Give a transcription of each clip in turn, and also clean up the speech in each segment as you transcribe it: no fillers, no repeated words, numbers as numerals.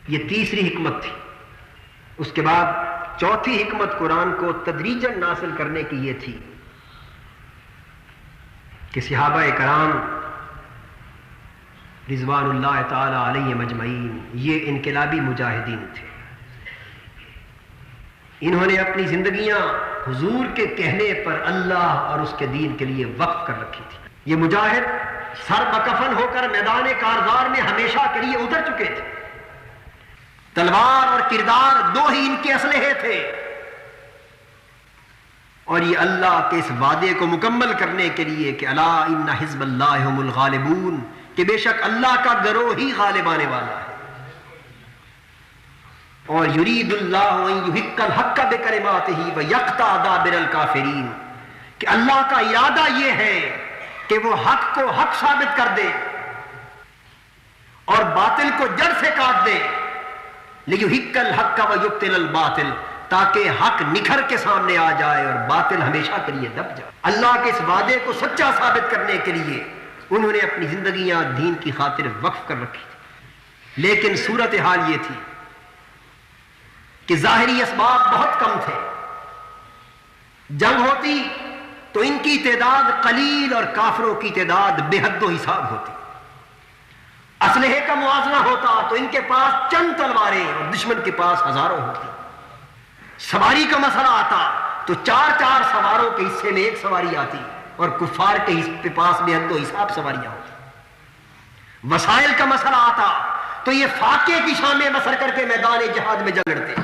یہ تیسری حکمت تھی. اس کے بعد چوتھی حکمت قرآن کو تدریجاً نازل کرنے کی یہ تھی کہ صحابہ کرام رضوان اللہ تعالی علیہ مجمعین یہ انقلابی مجاہدین تھے. انہوں نے اپنی زندگیاں حضور کے کہنے پر اللہ اور اس کے دین کے لیے وقف کر رکھی تھی. یہ مجاہد سر بکفن ہو کر میدان کارزار میں ہمیشہ کے لیے اتر چکے تھے. تلوار اور کردار دو ہی ان کے اسلحے تھے، اور یہ اللہ کے اس وعدے کو مکمل کرنے کے لیے کہ الا ان حزب اللہ هم الغالبون، کہ بے شک اللہ کا گروہ ہی غالب آنے والا ہے. اور یرید اللہ ان یحق الحق بکلماتہ ویقطع دابر الکافرین، کہ اللہ کا ارادہ یہ ہے کہ وہ حق کو حق ثابت کر دے اور باطل کو جڑ سے کاٹ دے. لیحق الحق ویبطل الباطل، تاکہ حق نکھر کے سامنے آ جائے اور باطل ہمیشہ کے لیے دب جائے. اللہ کے اس وعدے کو سچا ثابت کرنے کے لیے انہوں نے اپنی زندگیاں دین کی خاطر وقف کر رکھی تھی. لیکن صورتحال یہ تھی کہ ظاہری اسباب بہت کم تھے. جنگ ہوتی تو ان کی تعداد قلیل اور کافروں کی تعداد بے حد و حساب ہوتی. اسلحے کا موازنہ ہوتا تو ان کے پاس چند تلواریں اور دشمن کے پاس ہزاروں ہوتی. سواری کا مسئلہ آتا تو چار چار سواروں کے حصے میں ایک سواری آتی اور کفار کے پاس بے حد و حساب سواریاں ہوتی. وسائل کا مسئلہ آتا تو یہ فاقے کی شامیں بسر کر کے میدان جہاد میں جنگ لڑتے،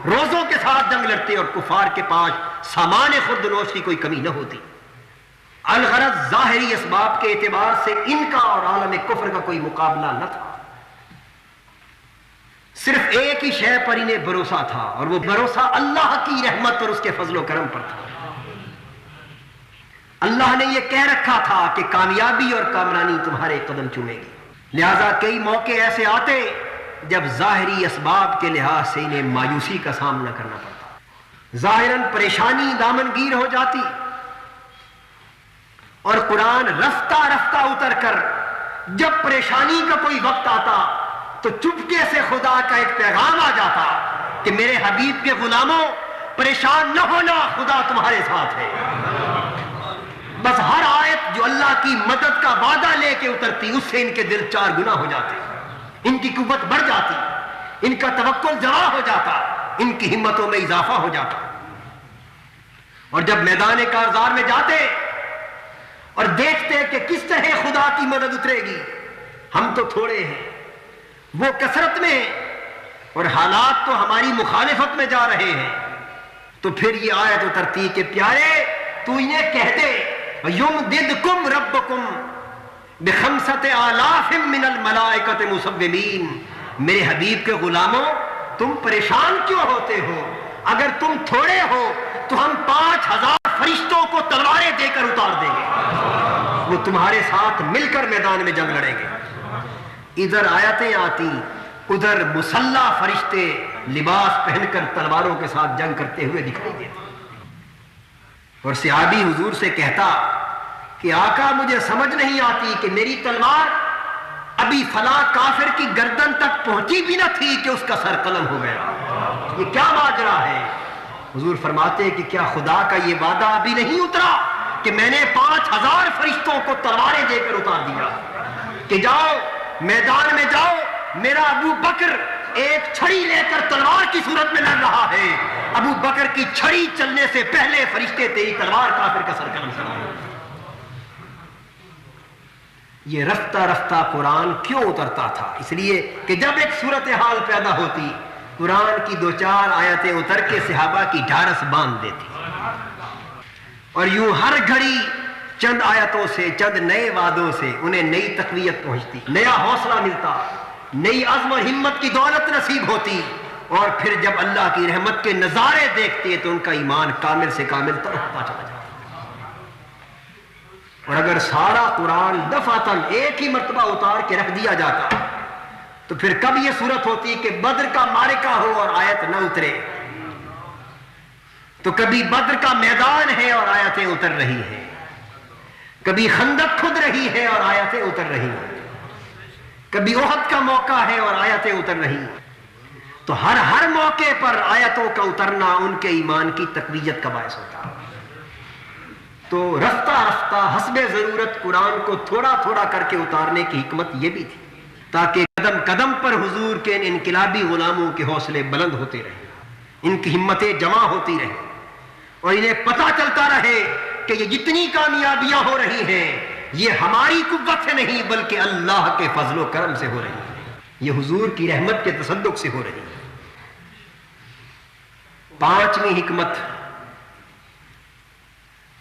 روزوں کے ساتھ جنگ لڑتے، اور کفار کے پاس سامان خوردنوش کی کوئی کمی نہ ہوتی. الغرض ظاہری اسباب کے اعتبار سے ان کا اور عالم کفر کا کوئی مقابلہ نہ تھا. صرف ایک ہی شے پر انہیں بھروسہ تھا، اور وہ بھروسہ اللہ کی رحمت اور اس کے فضل و کرم پر تھا. اللہ نے یہ کہہ رکھا تھا کہ کامیابی اور کامرانی تمہارے قدم چومے گی. لہذا کئی موقع ایسے آتے جب ظاہری اسباب کے لحاظ سے انہیں مایوسی کا سامنا کرنا پڑتا، ظاہراً پریشانی دامنگیر ہو جاتی، اور قرآن رفتہ رفتہ اتر کر جب پریشانی کا کوئی وقت آتا تو چپکے سے خدا کا ایک پیغام آ جاتا کہ میرے حبیب کے غلاموں پریشان نہ ہونا، خدا تمہارے ساتھ ہے. بس ہر آیت جو اللہ کی مدد کا وعدہ لے کے اترتی اس سے ان کے دل چار گنا ہو جاتے، ان کی قوت بڑھ جاتی، ان کا توکل جوان ہو جاتا، ان کی ہمتوں میں اضافہ ہو جاتا. اور جب میدان کارزار میں جاتے اور دیکھتے کہ کس طرح خدا کی مدد اترے گی، ہم تو تھوڑے ہیں، وہ کثرت میں ہیں، اور حالات تو ہماری مخالفت میں جا رہے ہیں، تو پھر یہ آیت اترتی کہ پیارے تو انہیں کہہ دے یمددکم ربکم بخمسۃ آلاف من الملائکۃ مسومین، میرے حبیب کے غلاموں تم پریشان کیوں ہوتے ہو؟ اگر تم تھوڑے ہو تو ہم 5000 فرشتوں کو تلواریں دے کر اتار دیں گے، وہ تمہارے ساتھ مل کر میدان میں جنگ لڑیں گے. ادھر آیتیں آتی، ادھر مسلح فرشتے لباس پہن کر تلواروں کے ساتھ جنگ کرتے ہوئے دکھائی دیتے. اور صحابی حضور سے کہتا کہ آقا مجھے سمجھ نہیں آتی کہ میری تلوار ابھی فلاں کافر کی گردن تک پہنچی بھی نہ تھی کہ اس کا سر قلم ہو گیا، یہ کیا ماجرا ہے؟ حضور فرماتے کہ کیا خدا کا یہ وعدہ ابھی نہیں اترا کہ میں نے 5000 فرشتوں کو تلواریں دے کر اتار دیا کہ جاؤ میدان میں جاؤ، میرا ابو بکر ایک چھڑی لے کر تلوار کی صورت میں لڑ رہا ہے، ابو بکر کی چھڑی چلنے سے پہلے فرشتے تیری تلوار کافر کا سر قلم سنا. یہ رفتہ رفتہ قرآن کیوں اترتا تھا؟ اس لیے کہ جب ایک صورتحال پیدا ہوتی قرآن کی 2-4 آیتیں اتر کے صحابہ کی ڈھارس باندھ دیتی، اور یوں ہر گھڑی چند آیتوں سے، چند نئے وعدوں سے انہیں نئی تقویت پہنچتی، نیا حوصلہ ملتا، نئی عزم اور ہمت کی دولت نصیب ہوتی، اور پھر جب اللہ کی رحمت کے نظارے دیکھتے تو ان کا ایمان کامل سے کامل تر ہوتا چلا جاتا. اور اگر سارا قرآن دفعتاً ایک ہی مرتبہ اتار کے رکھ دیا جاتا تو پھر کب یہ صورت ہوتی کہ بدر کا معرکہ ہو اور آیت نہ اترے؟ تو کبھی بدر کا میدان ہے اور آیتیں اتر رہی ہیں، کبھی خندق کھد رہی ہے اور آیتیں اتر رہی ہیں، کبھی احد کا موقع ہے اور آیتیں اتر رہی ہیں. تو ہر موقع پر آیتوں کا اترنا ان کے ایمان کی تقویت کا باعث ہوتا. تو رفتہ رفتہ حسب ضرورت قرآن کو تھوڑا تھوڑا کر کے اتارنے کی حکمت یہ بھی تھی تاکہ قدم قدم پر حضور کے ان انقلابی غلاموں کے حوصلے بلند ہوتے رہیں, ان کی ہمتیں جمع ہوتی رہیں, اور انہیں پتہ چلتا رہے کہ یہ جتنی کامیابیاں ہو رہی ہیں یہ ہماری قوت سے نہیں بلکہ اللہ کے فضل و کرم سے ہو رہی ہیں, یہ حضور کی رحمت کے تصدق سے ہو رہی ہیں. پانچویں حکمت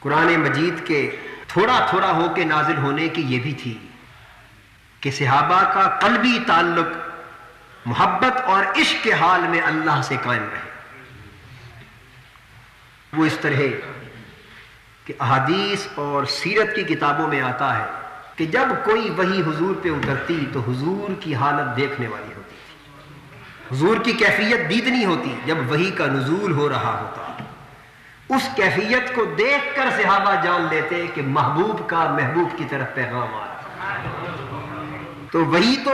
قرآن مجید کے تھوڑا تھوڑا ہو کے نازل ہونے کی یہ بھی تھی کہ صحابہ کا قلبی تعلق محبت اور عشق کے حال میں اللہ سے قائم رہے. وہ اس طرح کہ احادیث اور سیرت کی کتابوں میں آتا ہے کہ جب کوئی وحی حضور پہ اترتی تو حضور کی حالت دیکھنے والی ہوتی تھی, حضور کی کیفیت دیدنی ہوتی. جب وحی کا نزول ہو رہا ہوتا اس کیفیت کو دیکھ کر صحابہ جان لیتے کہ محبوب کا محبوب کی طرف پیغام آ رہا. تو وہی تو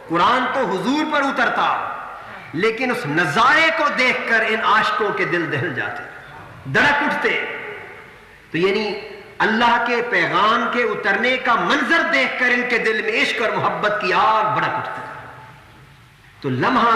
قرآن تو حضور پر اترتا لیکن اس نظارے کو دیکھ کر ان عاشقوں کے دل دہل جاتے, دھڑک اٹھتے. تو یعنی اللہ کے پیغام کے اترنے کا منظر دیکھ کر ان کے دل میں عشق اور محبت کی آگ بھڑک اٹھتی. تو لمحہ